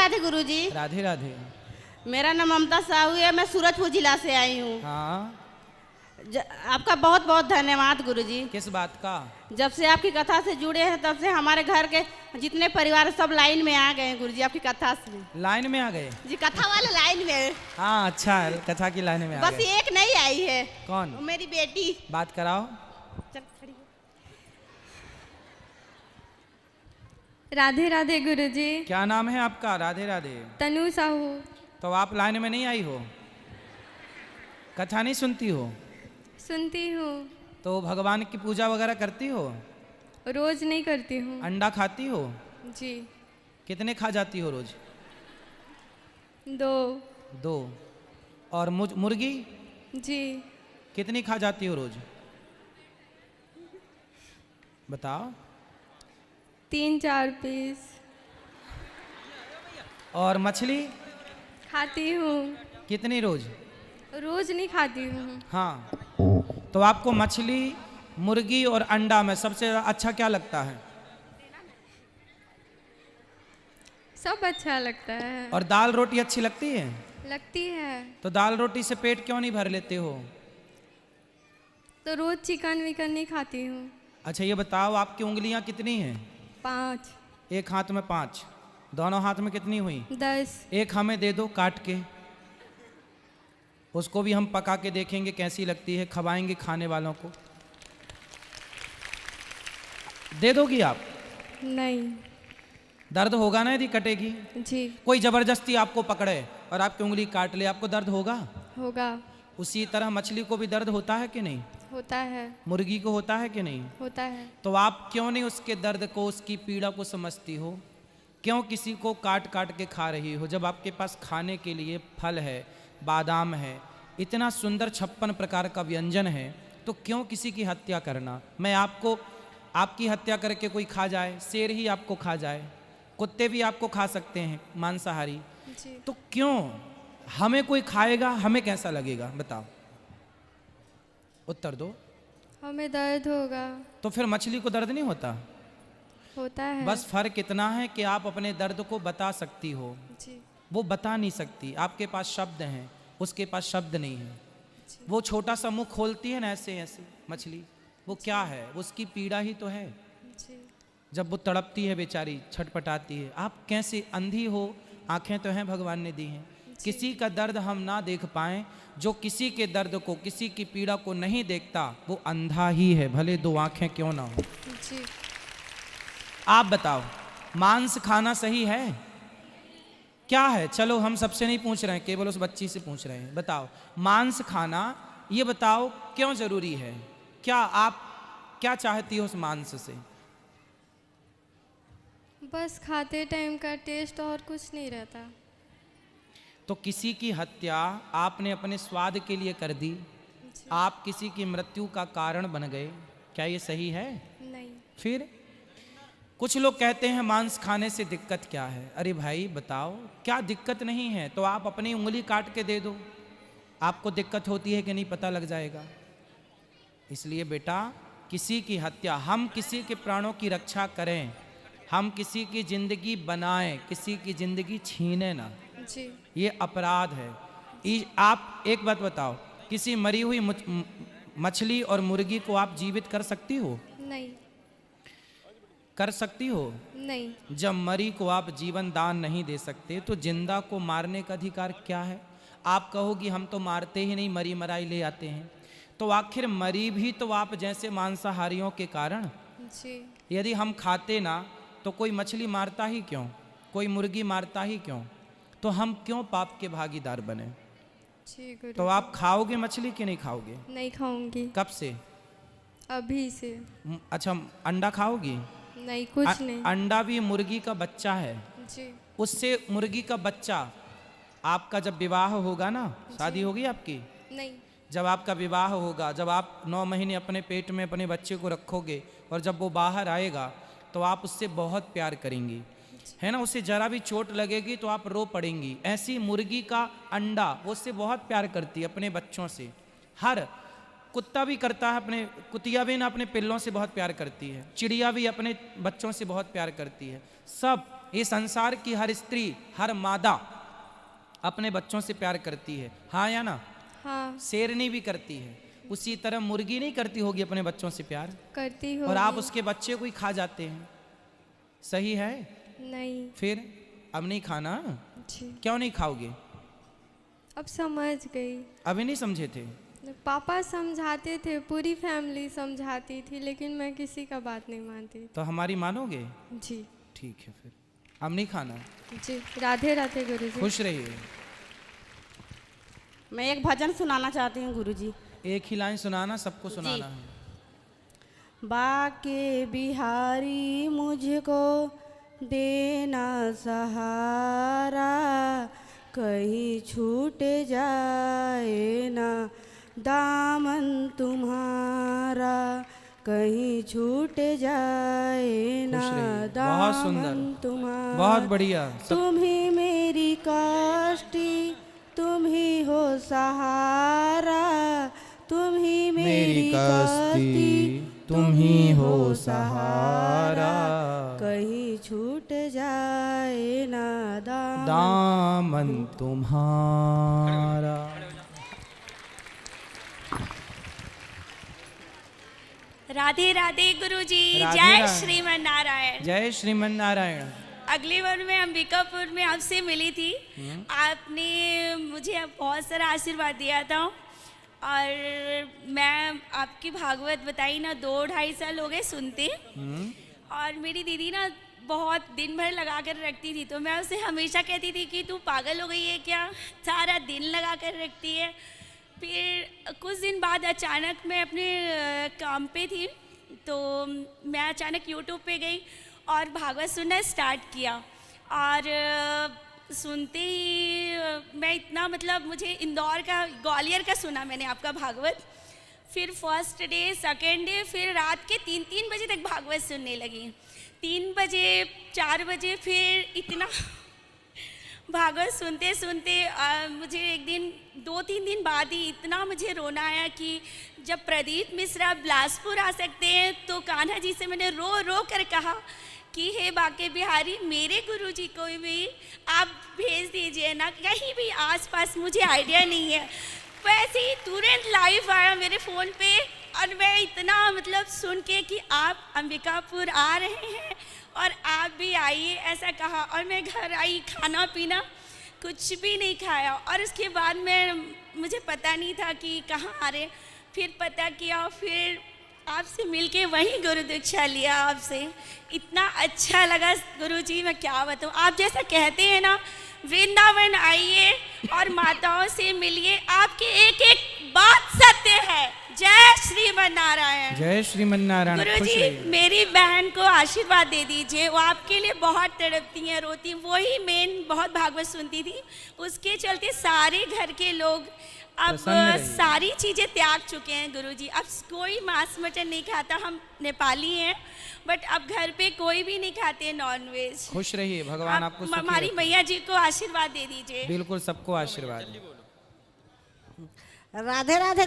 राधे गुरुजी। राधे राधे। मेरा नाम ममता साहू है, मैं सूरजपुर जिला से आई हूँ। हाँ, आपका बहुत बहुत धन्यवाद गुरुजी। किस बात का? जब से आपकी कथा से जुड़े हैं तब से हमारे घर के जितने परिवार सब लाइन में आ गए हैं गुरुजी, आपकी कथा से। लाइन में आ गए जी, कथा वाले लाइन में। हाँ, अच्छा है, कथा की लाइन में आ बस गए। एक नहीं आई है। कौन? मेरी बेटी। बात कराओ। चल खड़ी हो। राधे राधे गुरुजी। क्या नाम है आपका? राधे राधे। तनु साहू। तो आप लाइन में नहीं आई हो? कथा नहीं सुनती हो? सुनती हूँ। तो भगवान की पूजा वगैरह करती हो? रोज नहीं करती हूँ। अंडा खाती हो? जी। कितने खा जाती हो रोज? 2। 2। और मुर्गी जी। कितनी खा जाती हो रोज? बताओ। 3-4 पीस। और मछली खाती हूँ। कितनी रोज? रोज नहीं खाती हूँ। हाँ, तो आपको मछली, मुर्गी और अंडा में सबसे अच्छा क्या लगता है? सब अच्छा लगता है। और दाल रोटी अच्छी लगती है? लगती है। तो दाल रोटी से पेट क्यों नहीं भर लेते हो? तो रोज चिकन विकन नहीं खाती हूँ। अच्छा, ये बताओ, आपकी उंगलियां कितनी हैं? 5। एक हाथ में 5, दोनों हाथ में कितनी हुई? 10। एक हमें दे दो काट के, उसको भी हम पका के देखेंगे कैसी लगती है, खवाएंगे खाने वालों को। दे दोगी आप? नहीं। दर्द होगा ना यदि कटेगी? जी। कोई जबरदस्ती आपको पकड़े और आपकी उंगली काट ले, आपको दर्द होगा? होगा। उसी तरह मछली को भी दर्द होता है कि नहीं? होता है। मुर्गी को होता है कि नहीं? होता है। तो आप क्यों नहीं उसके दर्द को, उसकी पीड़ा को समझती हो? क्यों किसी को काट काट के खा रही हो जब आपके पास खाने के लिए फल है, बादाम है, इतना सुंदर 56 प्रकार का व्यंजन है, तो क्यों किसी की हत्या करना? मैं आपको, आपकी हत्या करके कोई खा जाए, शेर ही आपको खा जाए, कुत्ते भी आपको खा सकते हैं मांसाहारी, जी। तो क्यों हमें कोई खाएगा, हमें कैसा लगेगा? बताओ, उत्तर दो। हमें दर्द होगा। तो फिर मछली को दर्द नहीं होता? होता है। बस फर्क इतना है कि आप अपने दर्द को बता सकती हो, जी। वो बता नहीं सकती। आपके पास शब्द हैं, उसके पास शब्द नहीं है। वो छोटा सा मुंह खोलती है ना ऐसे ऐसे मछली, वो क्या है? उसकी पीड़ा ही तो है। जी। जब वो तड़पती है बेचारी, छटपटाती है। आप कैसे अंधी हो? आंखें तो हैं भगवान ने दी हैं। किसी का दर्द हम ना देख पाएं, जो किसी के दर्द को, किसी की पीड़ा को नहीं देखता, वो अंधा ही है, भले 2 आंखें क्यों ना हो। जी। आप बताओ, मांस खाना सही है? क्या है? चलो हम सबसे नहीं पूछ रहे हैं, केवल उस बच्ची से पूछ रहे हैं। बताओ, मांस खाना, ये बताओ क्यों जरूरी है? क्या आप क्या चाहती हो उस मांस से? बस खाते टाइम का टेस्ट, और कुछ नहीं रहता। तो किसी की हत्या आपने अपने स्वाद के लिए कर दी, आप किसी की मृत्यु का कारण बन गए, क्या ये सही है? नहीं। फिर कुछ लोग कहते हैं मांस खाने से दिक्कत क्या है? अरे भाई बताओ, क्या दिक्कत नहीं है तो आप अपनी उंगली काट के दे दो, आपको दिक्कत होती है कि नहीं पता लग जाएगा। इसलिए बेटा, किसी की हत्या, हम किसी के प्राणों की रक्षा करें, हम किसी की जिंदगी बनाएं, किसी की जिंदगी छीने ना, जी। ये अपराध है। आप एक बात बताओ, किसी मरी हुई मछली और मुर्गी को आप जीवित कर सकती हो? नहीं। कर सकती हो? नहीं। जब मरी को आप जीवन दान नहीं दे सकते, तो जिंदा को मारने का अधिकार क्या है? आप कहोगी हम तो मारते ही नहीं, मरी मराई ले आते हैं। तो आखिर मरी भी तो आप जैसे मांसाहारियों के कारण। जी। यदि हम खाते ना, तो कोई मछली मारता ही क्यों, कोई मुर्गी मारता ही क्यों? तो हम क्यों पाप के भागीदार बने? जी गुरु। तो आप खाओगे मछली कि नहीं खाओगे? नहीं खाऊंगी। कब से? अभी से। अच्छा, अंडा खाओगी? नहीं, कुछ नहीं। अंडा भी मुर्गी का बच्चा है, जी। उससे मुर्गी का बच्चा, आपका जब विवाह होगा ना, शादी होगी आपकी, नहीं। जब आपका विवाह होगा, जब आप 9 महीने अपने पेट में अपने बच्चे को रखोगे, और जब वो बाहर आएगा तो आप उससे बहुत प्यार करेंगी, है ना? उसे जरा भी चोट लगेगी तो आप रो पड़ेंगी। ऐसी मुर्गी का अंडा, वो उससे बहुत प्यार करती है अपने बच्चों से। हर कुत्ता भी करता है, अपने कुतिया भी ना अपने पिल्लों से बहुत प्यार करती है, चिड़िया भी अपने बच्चों से बहुत प्यार करती है। सब ये संसार की हर स्त्री, हर मादा अपने बच्चों से प्यार करती है, हाँ या ना? हाँ शेरनी भी करती है, उसी तरह मुर्गी नहीं करती होगी अपने बच्चों से प्यार? करती हो। और आप उसके बच्चे को ही खा जाते हैं, सही है? नहीं फिर अब नहीं खाना? जी, क्यों नहीं खाओगे? अब समझ गई। अभी नहीं समझे थे? पापा समझाते थे, पूरी फैमिली समझाती थी, लेकिन मैं किसी का बात नहीं मानती। तो हमारी मानोगे? जी ठीक है, फिर अब नहीं खाना। जी, राधे राधे गुरुजी। खुश रहिए। मैं एक भजन सुनाना चाहती हूँ गुरुजी। एक ही लाइन सुनाना, सबको सुनाना है। बाके बिहारी मुझको देना सहारा, कहीं छूट जाए ना दामन तुम्हारा, कहीं छूट जाए ना खुश रहिए। बहुत दामन सुंदर, तुम्हारा। बहुत बढ़िया। तुम ही मेरी काष्टी, तुम ही हो सहारा, तुम ही मेरी कश्ती, तुम ही हो सहारा, कहीं छूट जाए ना दामन तुम्हारा। राधे राधे गुरुजी। राधे जय राधे। श्रीमन नारायण। जय श्रीमन नारायण। अगली बार मैं अंबिकापुर में आपसे मिली थी, आपने मुझे बहुत सारा आशीर्वाद दिया था, और मैं आपकी भागवत बताई ना 2-2.5 साल हो गए सुनते। और मेरी दीदी ना बहुत दिन भर लगा कर रखती थी, तो मैं उससे हमेशा कहती थी कि तू पागल हो गई है क्या, सारा दिन लगा कर रखती है। फिर कुछ दिन बाद अचानक मैं अपने काम पे थी, तो मैं अचानक यूट्यूब पे गई और भागवत सुनना स्टार्ट किया। और सुनते ही मैं इतना, मतलब मुझे इंदौर का, ग्वालियर का सुना मैंने आपका भागवत। फिर फर्स्ट डे, सेकेंड डे, फिर रात के 3-3 बजे तक भागवत सुनने लगी। 3 बजे, 4 बजे, फिर इतना भागवत सुनते सुनते मुझे एक दिन 2-3 दिन बाद ही इतना मुझे रोना आया कि जब प्रदीप मिश्रा बिलासपुर आ सकते हैं, तो कान्हा जी से मैंने रो रो कर कहा कि हे बाके बिहारी, मेरे गुरुजी को भी आप भेज दीजिए ना, कहीं भी आसपास, मुझे आइडिया नहीं है। वैसे ही तुरंत लाइव आया मेरे फ़ोन पे, और मैं इतना मतलब सुन के कि आप अंबिकापुर आ रहे हैं और आप भी आइए, ऐसा कहा। और मैं घर आई, खाना पीना कुछ भी नहीं खाया, और उसके बाद मुझे पता नहीं था कि कहाँ आ रहे। फिर पता किया, फिर आपसे मिलके वहीं गुरु दीक्षा लिया आपसे। इतना अच्छा लगा गुरुजी, मैं क्या बताऊँ। आप जैसा कहते हैं ना, वृंदावन आइए और माताओं से मिलिए, आपकी एक एक बात सत्य है। जय श्रीमन नारायण। जय श्रीमन नारायण। गुरुजी, मेरी बहन को आशीर्वाद दे दीजिए, वो आपके लिए बहुत तड़पती हैं, रोती हैं। वही मेन बहुत भागवत सुनती थी, उसके चलते सारे घर के लोग अब सारी चीज़ें त्याग चुके हैं गुरुजी। अब कोई मांस मटन नहीं खाता, हम नेपाली हैं, बट अब घर पे कोई भी नहीं खाते नॉन वेज। खुश रहिए, भगवान आपको सुखी हमारी रखे। मैया जी को आशीर्वाद दे दीजिए। बिल्कुल, सबको आशीर्वाद। राधे राधे।